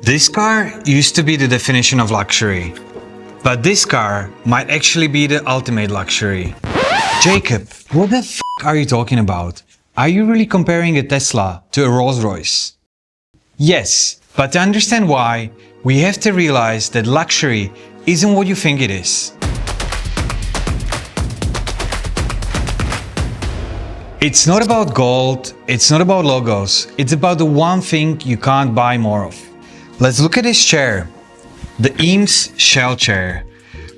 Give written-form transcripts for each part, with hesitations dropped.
This car used to be the definition of luxury, but this car might actually be the ultimate luxury. Jakub, what the f*** are you talking about? Are you really comparing a Tesla to a Rolls-Royce? Yes, but to understand why, we have to realize that luxury isn't what you think it is. It's not about gold, it's not about logos, it's about the one thing you can't buy more of. Let's look at this chair, the Eames shell chair.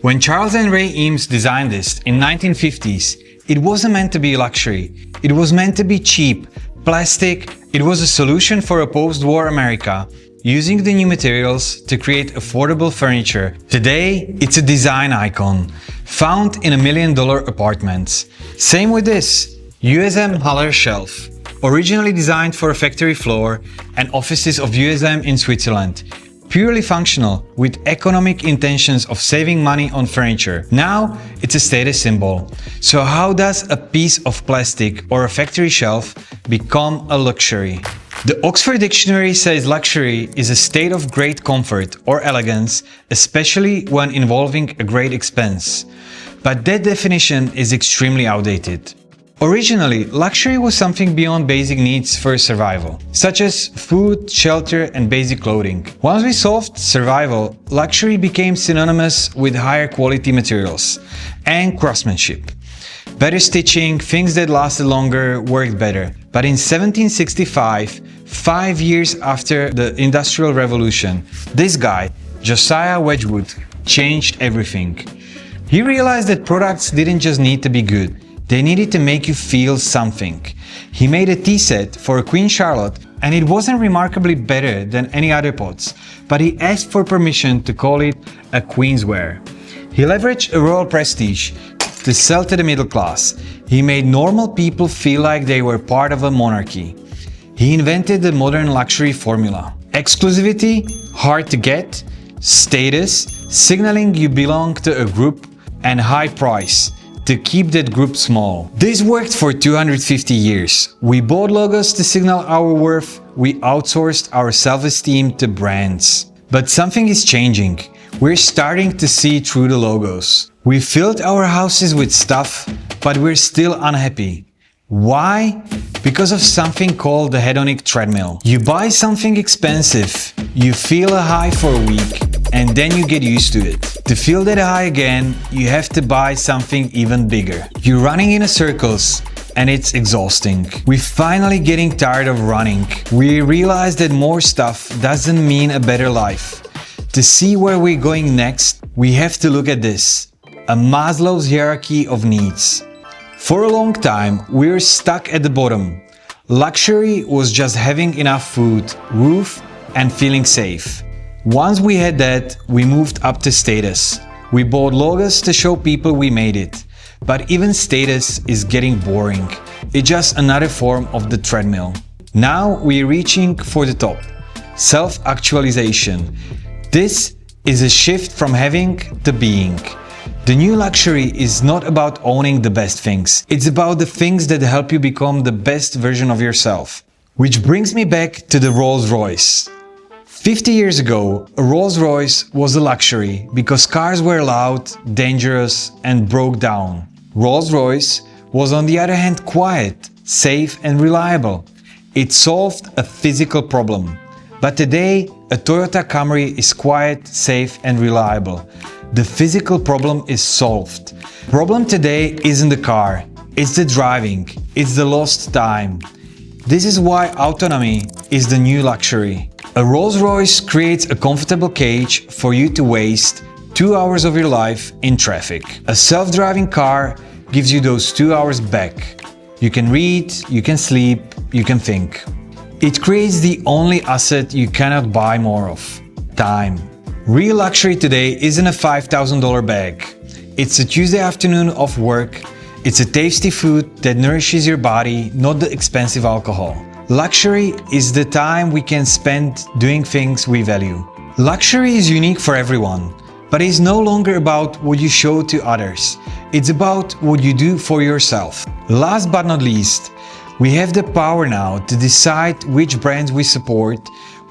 When Charles and Ray Eames designed this in 1950s, it wasn't meant to be luxury. It was meant to be cheap, plastic. It was a solution for a post-war America, using the new materials to create affordable furniture. Today, it's a design icon, found in $1 million apartments. Same with this USM Haller shelf, originally designed for a factory floor and offices of USM in Switzerland. Purely functional, with economic intentions of saving money on furniture. Now, it's a status symbol. So how does a piece of plastic or a factory shelf become a luxury? The Oxford Dictionary says luxury is a state of great comfort or elegance, especially when involving a great expense. But that definition is extremely outdated. Originally, luxury was something beyond basic needs for survival, such as food, shelter, and basic clothing. Once we solved survival, luxury became synonymous with higher quality materials and craftsmanship. Better stitching, things that lasted longer, worked better. But in 1765, 5 years after the Industrial Revolution, this guy, Josiah Wedgwood, changed everything. He realized that products didn't just need to be good. They needed to make you feel something. He made a tea set for Queen Charlotte, and it wasn't remarkably better than any other pots, but he asked for permission to call it a Queensware. He leveraged a royal prestige to sell to the middle class. He made normal people feel like they were part of a monarchy. He invented the modern luxury formula. Exclusivity, hard to get, status, signaling you belong to a group, and high price, to keep that group small. This worked for 250 years. We bought logos to signal our worth. We outsourced our self-esteem to brands. But something is changing. We're starting to see through the logos. We filled our houses with stuff, but we're still unhappy. Why? Because of something called the hedonic treadmill. You buy something expensive, you feel a high for a week, and then you get used to it. To feel that high again, you have to buy something even bigger. You're running in circles, and it's exhausting. We're finally getting tired of running. We realize that more stuff doesn't mean a better life. To see where we're going next, we have to look at this: a Maslow's hierarchy of needs. For a long time, we were stuck at the bottom. Luxury was just having enough food, roof, and feeling safe. Once we had that, we moved up to status. We bought logos to show people we made it. But even status is getting boring. It's just another form of the treadmill. Now we're reaching for the top. Self-actualization. This is a shift from having to being. The new luxury is not about owning the best things. It's about the things that help you become the best version of yourself. Which brings me back to the Rolls-Royce. 50 years ago, a Rolls-Royce was a luxury because cars were loud, dangerous, and broke down. Rolls-Royce was on the other hand quiet, safe, and reliable. It solved a physical problem. But today, a Toyota Camry is quiet, safe, and reliable. The physical problem is solved. The problem today isn't the car, it's the driving, it's the lost time. This is why autonomy is the new luxury. A Rolls-Royce creates a comfortable cage for you to waste 2 hours of your life in traffic. A self-driving car gives you those 2 hours back. You can read, you can sleep, you can think. It creates the only asset you cannot buy more of: time. Real luxury today isn't a $5,000 bag. It's a Tuesday afternoon off work. It's a tasty food that nourishes your body, not the expensive alcohol. Luxury is the time we can spend doing things we value. Luxury is unique for everyone, but it's no longer about what you show to others. It's about what you do for yourself. Last but not least, we have the power now to decide which brands we support,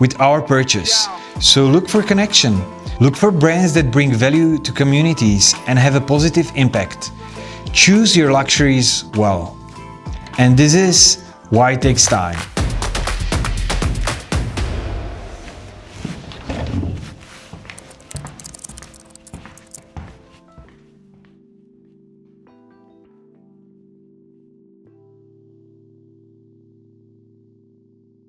with our purchase. So look for connection. Look for brands that bring value to communities and have a positive impact. Choose your luxuries well. And this is why it takes time.